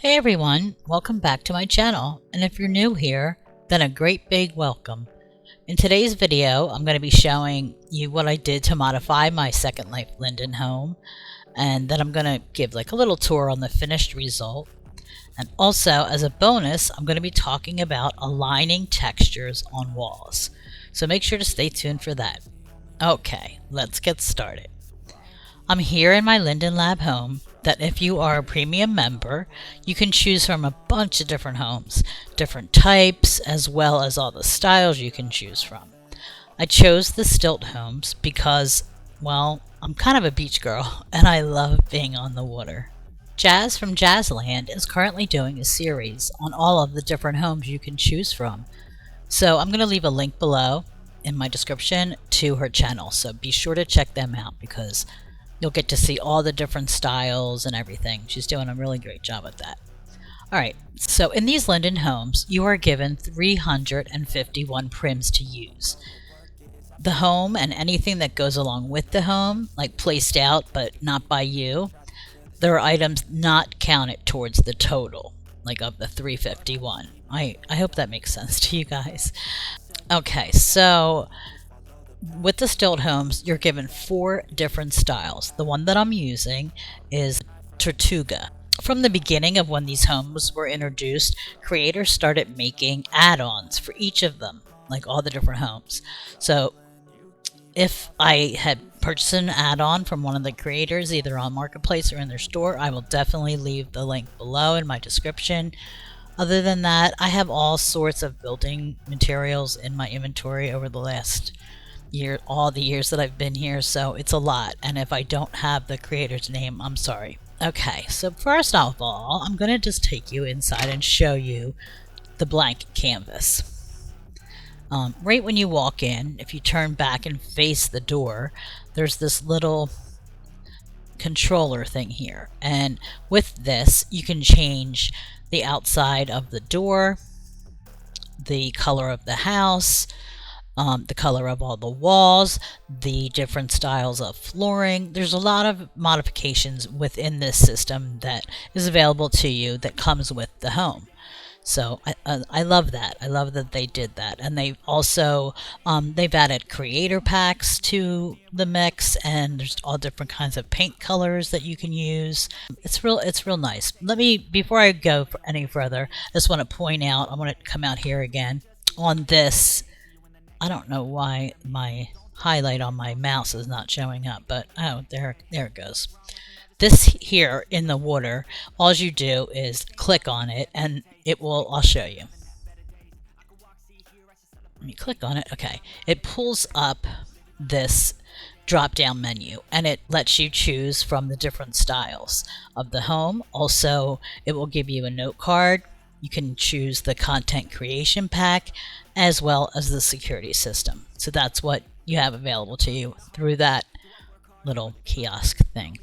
Hey everyone, welcome back to my channel, and if you're new here, then a great big welcome. In today's video, I'm going to be showing you what I did to modify my Second Life Linden home, and then I'm going to give like a little tour on the finished result. And also, as a bonus, I'm going to be talking about aligning textures on walls. So make sure to stay tuned for that. Okay, let's get started. I'm here in my Linden Lab home that if you are a premium member, you can choose from a bunch of different homes, different types, as well as all the styles you can choose from. I chose the Stilt homes because, well, I'm kind of a beach girl and I love being on the water. Jazz from JasLand is currently doing a series on all of the different homes you can choose from. So I'm going to leave a link below in my description to her channel, so be sure to check them out because you'll get to see all the different styles and everything. She's doing a really great job at that. Alright, so in these Linden homes, you are given 351 prims to use. The home and anything that goes along with the home, like placed out but not by you, there are items not counted towards the total, like of the 351. I hope that makes sense to you guys. Okay, so with the Stilt homes, you're given 4 different styles. The one that I'm using is Tortuga. From the beginning of when these homes were introduced, creators started making add-ons for each of them, like all the different homes. So if I had purchased an add-on from one of the creators, either on Marketplace or in their store, I will definitely leave the link below in my description. Other than that, I have all sorts of building materials in my inventory over the last year, all the years that I've been here, so it's a lot, and if I don't have the creator's name, I'm sorry. Okay, so first of all, I'm gonna just take you inside and show you the blank canvas. Right when you walk in, if you turn back and face the door, there's this little controller thing here, and with this you can change the outside of the door, the color of the house, the color of all the walls, the different styles of flooring. There's a lot of modifications within this system that is available to you that comes with the home. So I love that. I love that they did that. And they've also, they've added creator packs to the mix, and there's all different kinds of paint colors that you can use. It's real nice. Before I go any further, I just want to point out, I want to come out here again on this. I don't know why my highlight on my mouse is not showing up, but oh, there it goes. This here in the water, all you do is click on it and it will, I'll show you. Let me click on it. Okay. It pulls up this drop down menu and it lets you choose from the different styles of the home. Also, it will give you a note card. You can choose the content creation pack as well as the security system. So that's what you have available to you through that little kiosk thing.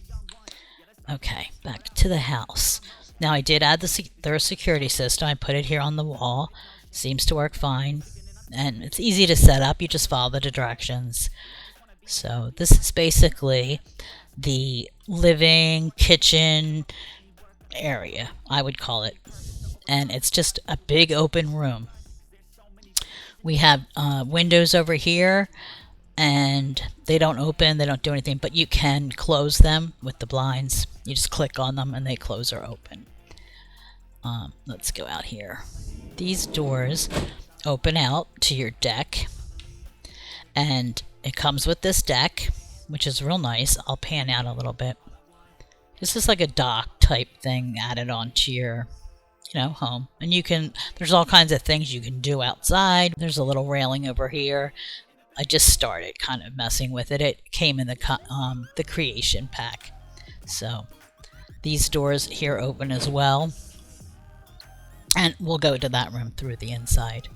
Okay, back to the house. Now I did add their security system. I put it here on the wall. Seems to work fine. And it's easy to set up. You just follow the directions. So this is basically the living kitchen area, I would call it. And it's just a big open room. We have windows over here, and they don't open, they don't do anything, but you can close them with the blinds. You just click on them and they close or open. Let's go out here. These doors open out to your deck, and it comes with this deck, which is real nice. I'll pan out a little bit. This is like a dock type thing added onto your home, and there's all kinds of things you can do outside. There's a little railing over here. I just started kind of messing with it. It came in the creation pack. So these doors here open as well, and we'll go to that room through the inside.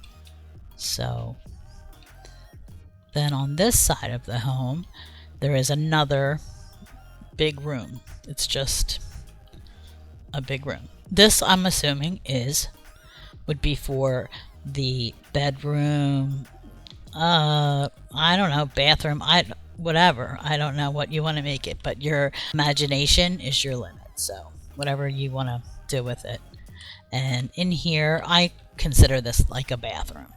So then on this side of the home, there is another big room. It's just a big room. This, I'm assuming, would be for the bedroom, I don't know, bathroom, whatever. I don't know what you want to make it, but your imagination is your limit. So whatever you want to do with it. And in here, I consider this like a bathroom.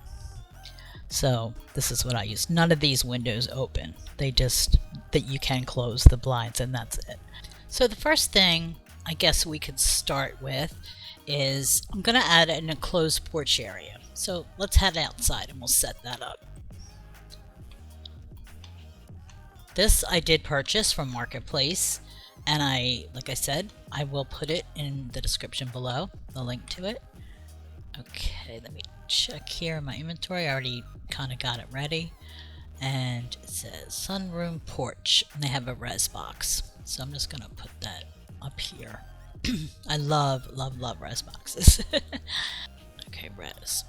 So this is what I use. None of these windows open. They just, that you can close the blinds, and that's it. So the first thing I guess we could start with is I'm going to add an enclosed porch area. So let's head outside and we'll set that up. This I did purchase from Marketplace, and like I said, I will put it in the description below, the link to it. Okay, let me check here in my inventory. I already kind of got it ready. And it says sunroom porch, and they have a res box. So I'm just going to put that up here. I love res boxes. Okay, res.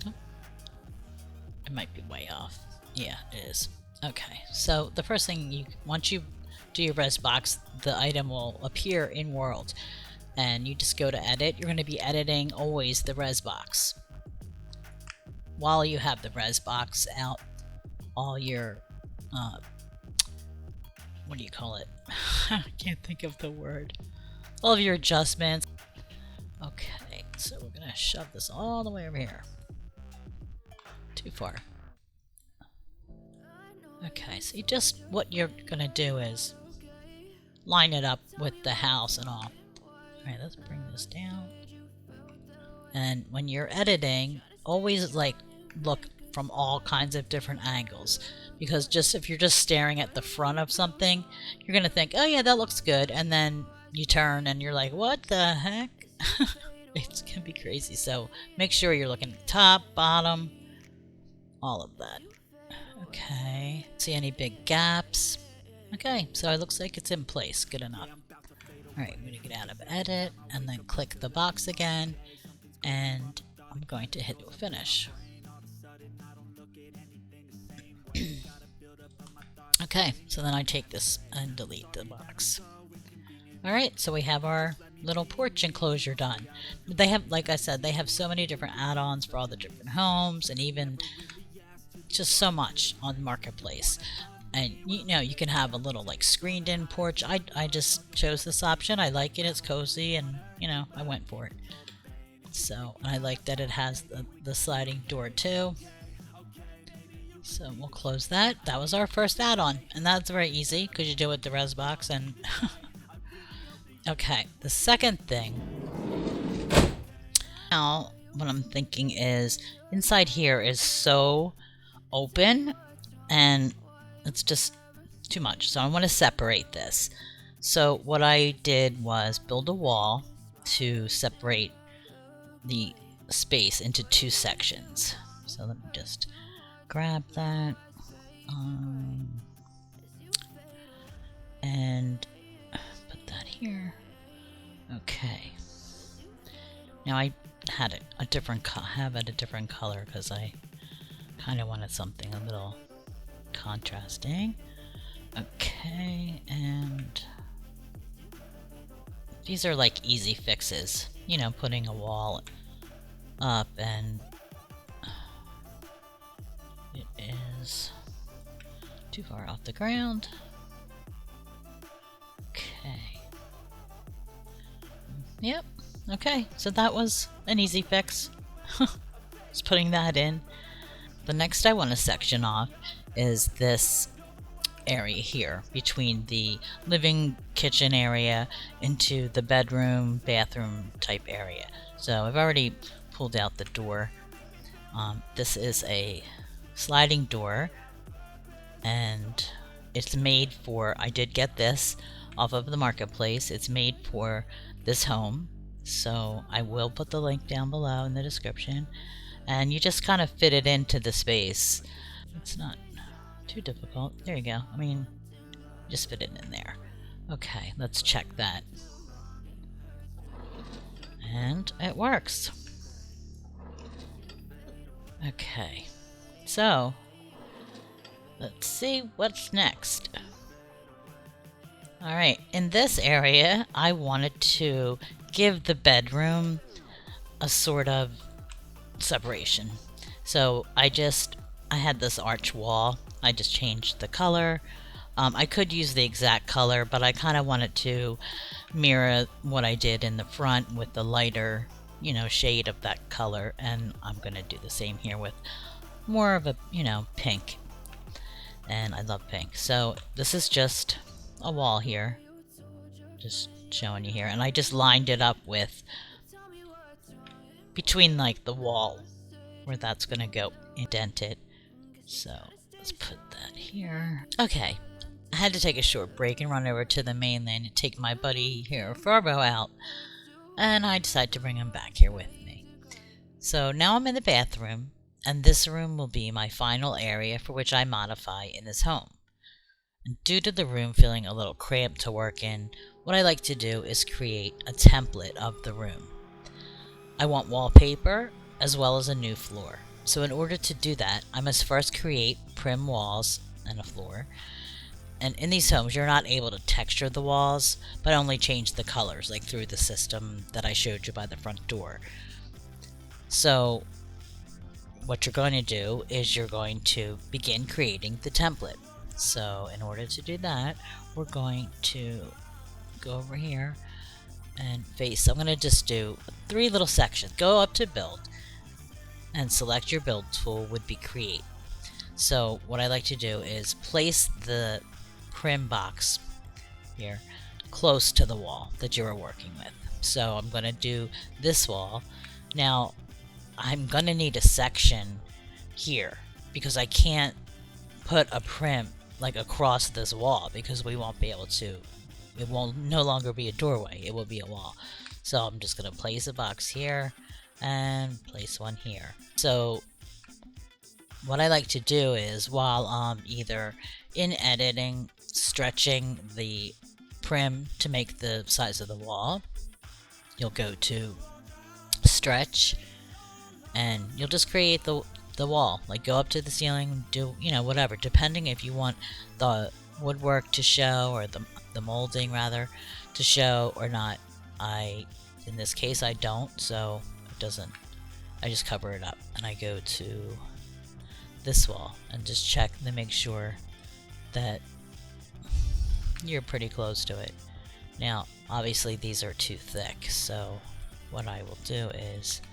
Oh, it might be way off. Yeah, it is. Okay, so the first thing, once you do your res box, the item will appear in world. And you just go to edit. You're going to be editing always the res box. While you have the res box out, all your, what do you call it? I can't think of the word. All of your adjustments. Okay, so we're going to shove this all the way over here. Too far. Okay, so what you're going to do is line it up with the house and all. Alright, let's bring this down. And when you're editing, always look from all kinds of different angles. Because if you're just staring at the front of something, you're going to think, oh yeah, that looks good. And then you turn and you're like, what the heck? It's going to be crazy. So make sure you're looking at the top, bottom, all of that. Okay. See any big gaps? Okay, so it looks like it's in place. Good enough. Alright, I'm going to get out of edit and then click the box again, and I'm going to hit finish. Okay, so then I take this and delete the box. Alright, so we have our little porch enclosure done. They have, like I said, they have so many different add-ons for all the different homes, and even just so much on Marketplace. And you can have a little screened in porch. I just chose this option. I like it. It's cozy, and I went for it. So I like that it has the sliding door too. So we'll close that. That was our first add-on, and that's very easy because you do it with the res box. And okay, the second thing. Now what I'm thinking is inside here is so open, and it's just too much. So I want to separate this. So what I did was build a wall to separate the space into two sections. So let me just grab that and put that here. Okay. Now I had a different color because I kind of wanted something a little contrasting. Okay, and these are easy fixes, putting a wall up, and it is too far off the ground. Okay. Yep. Okay, so that was an easy fix. Just putting that in. The next I want to section off is this area here between the living kitchen area into the bedroom bathroom type area. So I've already pulled out the door. This is a sliding door, and it's made for, I did get this off of the Marketplace. It's made for this home, so I will put the link down below in the description, and you just kind of fit it into the space. It's not too difficult. There you go. I mean, just fit it in there. Okay, let's check that. And it works. Okay, so let's see what's next. Alright, in this area, I wanted to give the bedroom a sort of separation. So I had this arch wall. I just changed the color. I could use the exact color, but I kind of wanted to mirror what I did in the front with the lighter, shade of that color. And I'm going to do the same here with more of a, pink. And I love pink. So this is just a wall here. Just showing you here. And I just lined it up with between like the wall where that's going to go indented. So let's put that here. Okay. I had to take a short break and run over to the mainland and take my buddy here, Farbo, out. And I decided to bring him back here with me. So now I'm in the bathroom, and this room will be my final area for which I modify in this home. And due to the room feeling a little cramped to work in, what I like to do is create a template of the room. I want wallpaper as well as a new floor. So in order to do that, I must first create prim walls and a floor. And in these homes, you're not able to texture the walls, but only change the colors, like through the system that I showed you by the front door. So what you're going to do is you're going to begin creating the template. So in order to do that, we're going to go over here and face. I'm going to just do 3 little sections. Go up to build and select your build tool would be create. So what I like to do is place the prim box here close to the wall that you are working with. So I'm going to do this wall. Now I'm going to need a section here because I can't put a prim like across this wall because we won't be able to. It will no longer be a doorway, it will be a wall. So I'm just going to place a box here and place one here. So what I like to do is while I'm either in editing, stretching the prim to make the size of the wall, you'll go to stretch and you'll just create the wall, like go up to the ceiling, do whatever, depending if you want the woodwork to show or the molding rather to show or not. In this case I don't, so it doesn't. I just cover it up and I go to this wall and just check to make sure that you're pretty close to it. Now obviously these are too thick, so what I will do is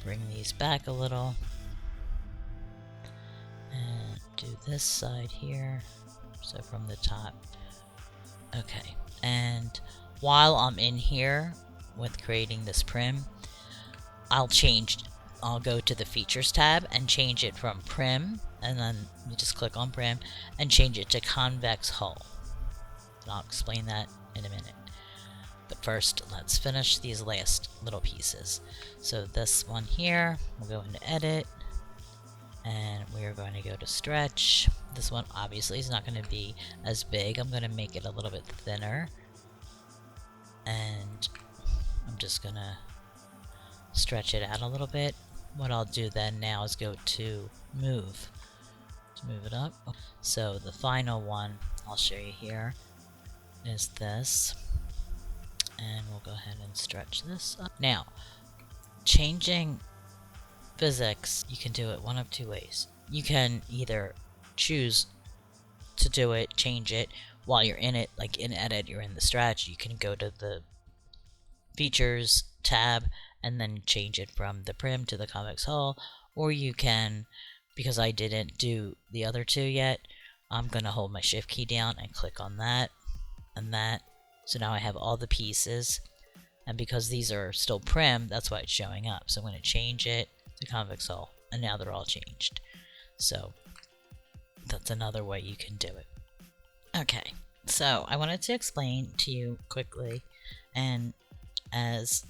bring these back a little and do this side here, so from the top. Okay, and while I'm in here with creating this prim, I'll go to the features tab and change it from prim, and then you just click on prim and change it to convex hull. And I'll explain that in a minute. But first, let's finish these last little pieces. So this one here, we'll go into edit, and we're going to go to stretch. This one obviously is not going to be as big. I'm going to make it a little bit thinner. And I'm just going to stretch it out a little bit. What I'll do then now is go to move. To move it up. So the final one I'll show you here is this. And we'll go ahead and stretch this up. Now, changing physics, you can do it one of 2 ways. You can either choose to do it, change it while you're in it, like in edit, you're in the stretch, you can go to the features tab and then change it from the prim to the convex hull, or you can, because I didn't do the other 2 yet, I'm going to hold my shift key down and click on that and that. So now I have all the pieces, and because these are still prim, that's why it's showing up. So I'm going to change it to convex hull, and now they're all changed. So that's another way you can do it. Okay, so I wanted to explain to you quickly and as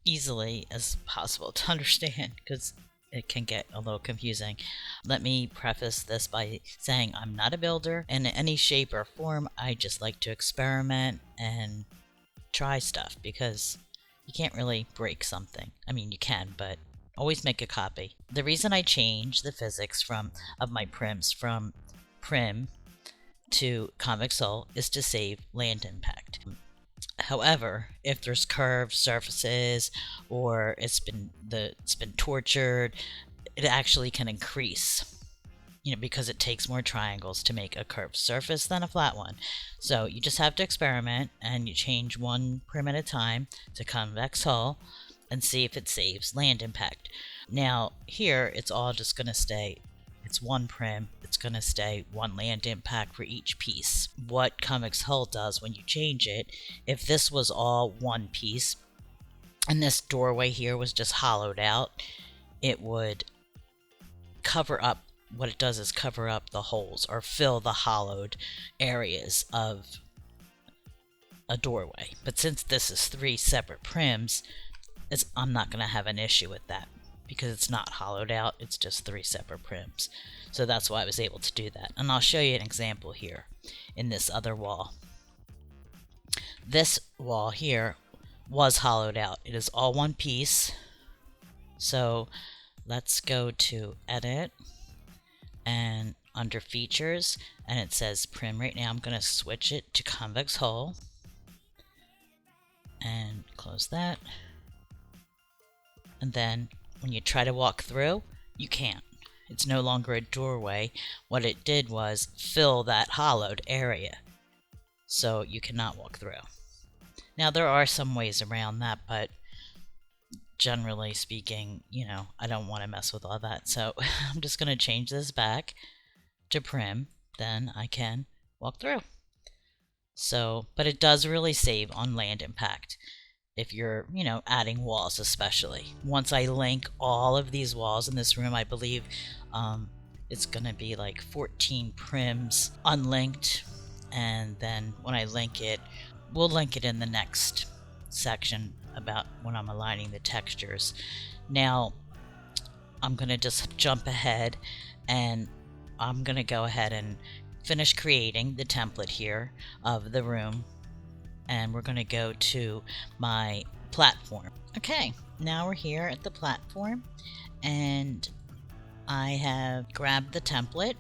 easily as possible to understand, because it can get a little confusing. Let me preface this by saying I'm not a builder in any shape or form. I just like to experiment and try stuff because you can't really break something. I mean, you can, but always make a copy. The reason I changed the physics of my prims from prim to convex hull is to save land impact. However, if there's curved surfaces or it's been tortured, it actually can increase because it takes more triangles to make a curved surface than a flat one. So you just have to experiment, and you change one prim at a time to convex hull and see if it saves land impact. Now here it's all just going to stay, it's one prim, it's going to stay one land impact for each piece. What convex hull does when you change it, if this was all one piece and this doorway here was just hollowed out, it would cover up, what it does is cover up the holes or fill the hollowed areas of a doorway. But since this is 3 separate prims, I'm not going to have an issue with that because it's not hollowed out, it's just 3 separate prims. So that's why I was able to do that. And I'll show you an example here in this other wall. This wall here was hollowed out. It is all one piece. So let's go to Edit and under Features, and it says Prim. Right now I'm going to switch it to Convex Hull and close that. And then when you try to walk through, you can't. It's no longer a doorway. What it did was fill that hollowed area, so you cannot walk through. Now there are some ways around that, but generally speaking, I don't want to mess with all that. So I'm just going to change this back to prim, then I can walk through. So, but it does really save on land impact if you're, adding walls especially. Once I link all of these walls in this room, I believe it's going to be like 14 prims unlinked. And then when I link it, we'll link it in the next section about when I'm aligning the textures. Now I'm going to just jump ahead, and I'm going to go ahead and finish creating the template here of the room, and we're going to go to my platform. Okay, now we're here at the platform, and I have grabbed the template.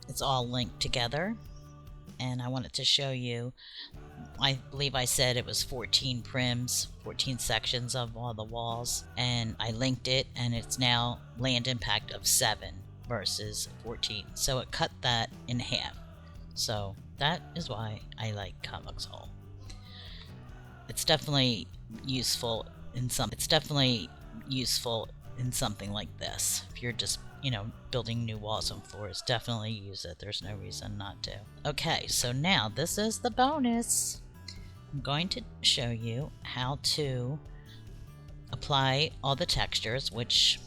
It's all linked together, and I wanted to show you, I believe I said it was 14 prims, 14 sections of all the walls, and I linked it, and it's now land impact of 7 versus 14. So it cut that in half. So that is why I like convex hull. It's definitely useful in something like this. If you're just building new walls and floors, definitely use it. There's no reason not to. Okay, so now this is the bonus. I'm going to show you how to apply all the textures, which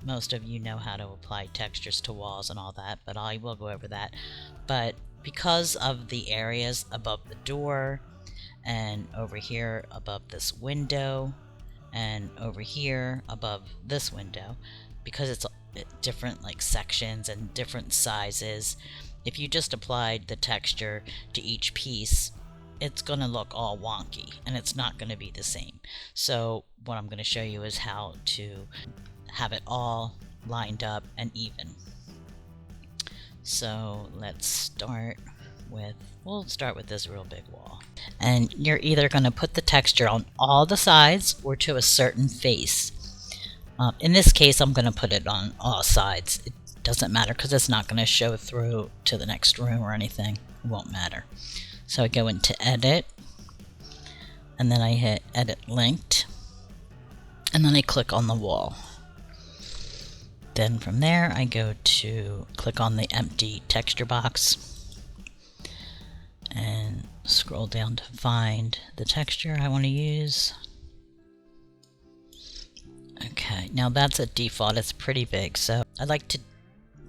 most of you know how to apply textures to walls and all that, but I will go over that. But because of the areas above the door, and over here above this window, and over here above this window, because it's different sections and different sizes, if you just applied the texture to each piece, it's going to look all wonky and it's not going to be the same. So what I'm going to show you is how to have it all lined up and even. So let's start with, we'll start with this real big wall. And you're either going to put the texture on all the sides or to a certain face. In this case, I'm going to put it on all sides. It doesn't matter because it's not going to show through to the next room or anything. It won't matter. So I go into Edit, and then I hit Edit Linked, and then I click on the wall. Then from there, I go to click on the empty texture box and scroll down to find the texture I want to use. Okay, now that's a default. It's pretty big, so I'd like to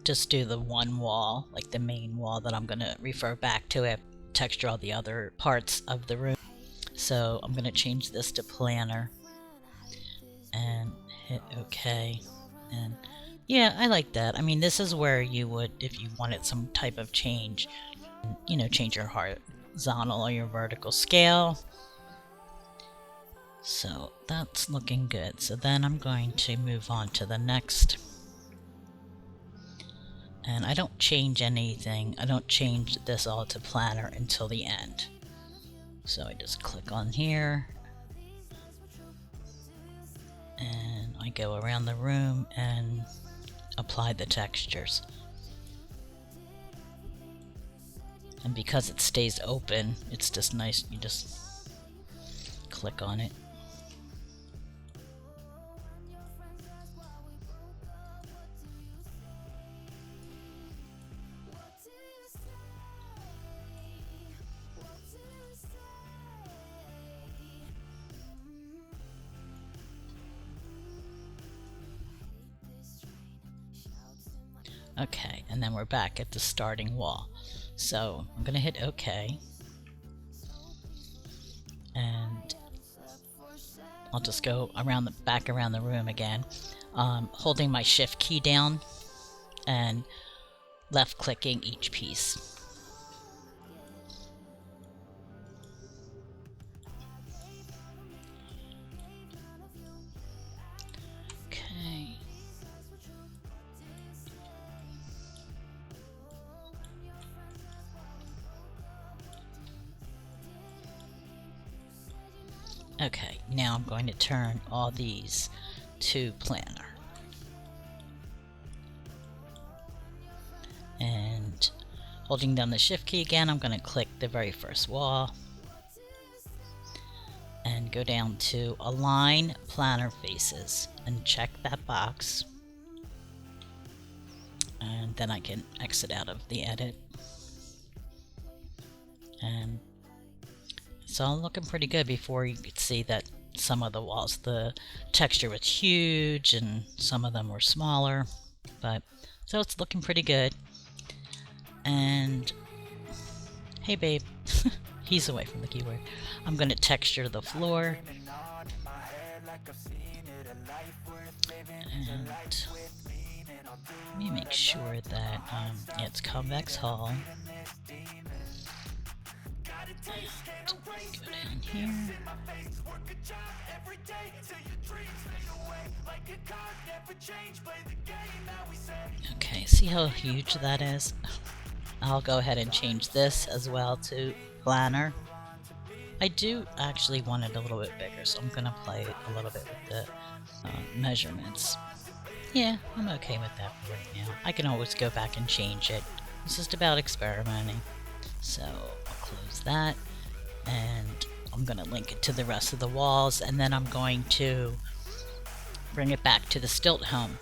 just do the one wall, like the main wall that I'm going to refer back to it, texture all the other parts of the room. So I'm going to change this to planar and hit OK. And yeah, I like that. I mean, this is where you would, if you wanted some type of change, change your horizontal or your vertical scale. So that's looking good. So then I'm going to move on to the next. And I don't change anything. I don't change this all to planar until the end. So I just click on here. And I go around the room and apply the textures. And because it stays open, it's just nice. You just click on it. Okay, and then we're back at the starting wall. So I'm gonna hit OK, and I'll just go around the back around the room again, holding my shift key down and left clicking each piece. Okay. Okay, now I'm going to turn all these to planar. And holding down the shift key again, I'm going to click the very first wall and go down to align planar faces and check that box. And then I can exit out of the edit. And it's all looking pretty good. Before, you could see that some of the walls, the texture was huge and some of them were smaller, but so it's looking pretty good. And hey babe, he's away from the keyboard. I'm going to texture the floor. And let me make sure that it's convex hull. Go down here. Okay, see how huge that is? I'll go ahead and change this as well to planar. I do actually want it a little bit bigger, so I'm going to play a little bit with the measurements. Yeah, I'm okay with that for right now. I can always go back and change it. It's just about experimenting. So I'll close that, and I'm going to link it to the rest of the walls, and then I'm going to bring it back to the Stilt home.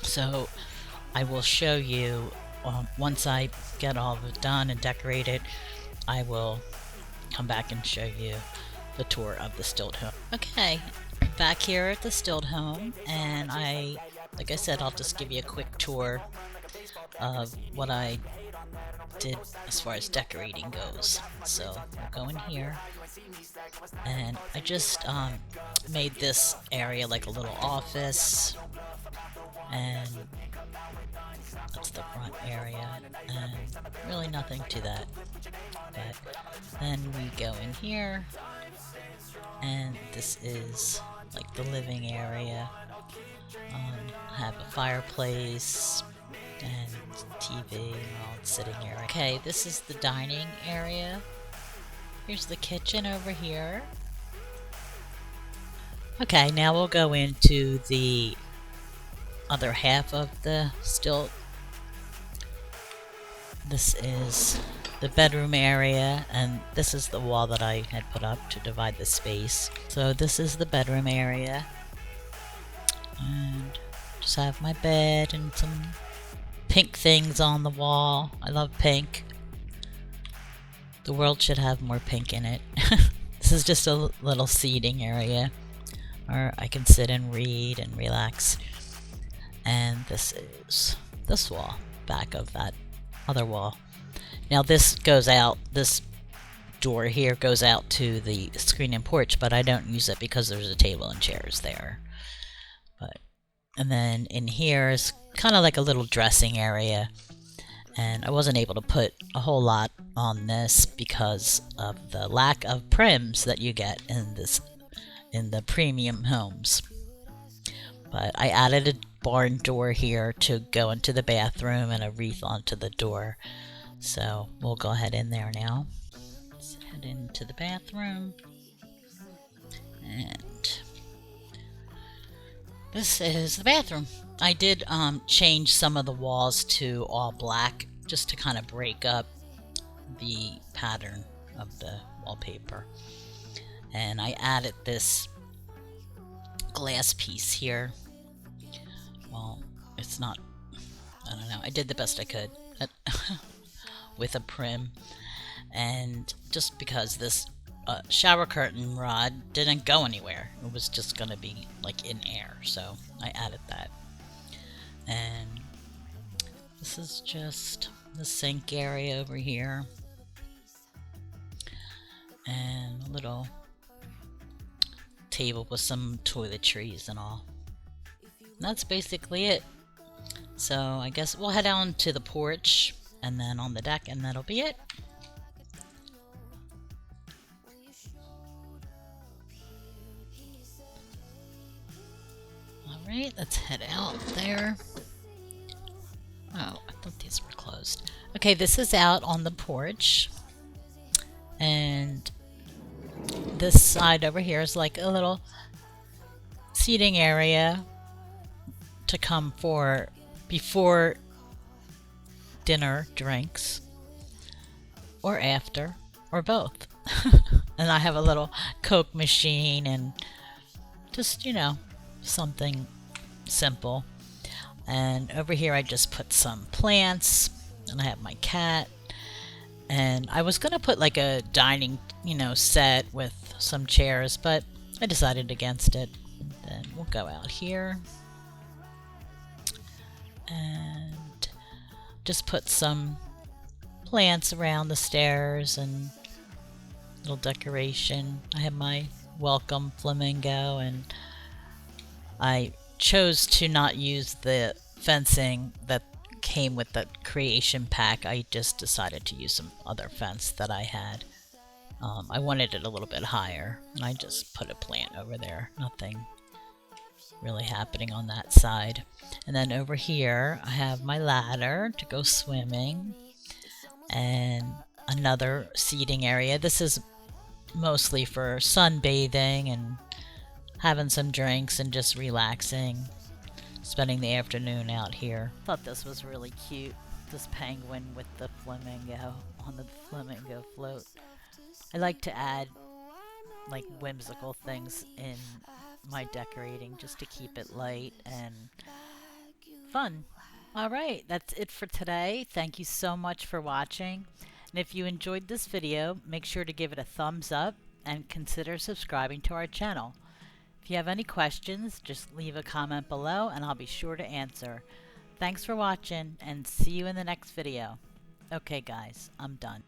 So I will show you, once I get all of it done and decorated, I will come back and show you the tour of the Stilt home. Okay, back here at the Stilt home, and like I said, I'll just give you a quick tour of what I did as far as decorating goes. So we'll go in here, and I just made this area like a little office, and that's the front area, and really nothing to that. But then we go in here, and this is like the living area. Have a fireplace and TV and all sitting area. Okay, this is the dining area. Here's the kitchen over here. Okay, now we'll go into the other half of the Stilt. This is the bedroom area, and this is the wall that I had put up to divide the space. So this is the bedroom area, and just have my bed and some pink things on the wall. I love pink. The world should have more pink in it. This is just a little seating area, or I can sit and read and relax. And this is this wall, back of that other wall. Now this goes out, this door here goes out to the screen and porch, but I don't use it because there's a table and chairs there. And then in here is kind of like a little dressing area, and I wasn't able to put a whole lot on this because of the lack of prims that you get in the premium homes. But I added a barn door here to go into the bathroom and a wreath onto the door. So we'll go ahead in there now. Let's head into the bathroom. And this is the bathroom. I did change some of the walls to all black just to kind of break up the pattern of the wallpaper. And I added this glass piece here. Well, it's not, I don't know, I did the best I could with a prim. And just because this shower curtain rod didn't go anywhere, it was just gonna be like in air, so I added that. And this is just the sink area over here, and a little table with some toiletries and all. And that's basically it. So I guess we'll head down to the porch and then on the deck, and that'll be it. Alright, let's head out there. Oh, I thought these were closed. Okay, this is out on the porch. And this side over here is like a little seating area to come for before dinner drinks, or after, or both. And I have a little Coke machine and just, you know, something simple. And over here I just put some plants, and I have my cat. And I was gonna put like a dining, you know, set with some chairs, but I decided against it. And then we'll go out here and just put some plants around the stairs and little decoration. I have my welcome flamingo, and I chose to not use the fencing that came with the creation pack. I just decided to use some other fence that I had. I wanted it a little bit higher, and I just put a plant over there. Nothing really happening on that side. And then over here I have my ladder to go swimming, and another seating area. This is mostly for sunbathing and having some drinks and just relaxing, spending the afternoon out here. Thought this was really cute, this penguin with the flamingo on the flamingo float. I like to add like whimsical things in my decorating just to keep it light and fun. Alright, that's it for today. Thank you so much for watching. And if you enjoyed this video, make sure to give it a thumbs up and consider subscribing to our channel. If you have any questions, just leave a comment below and I'll be sure to answer. Thanks for watching, and see you in the next video. Okay guys, I'm done.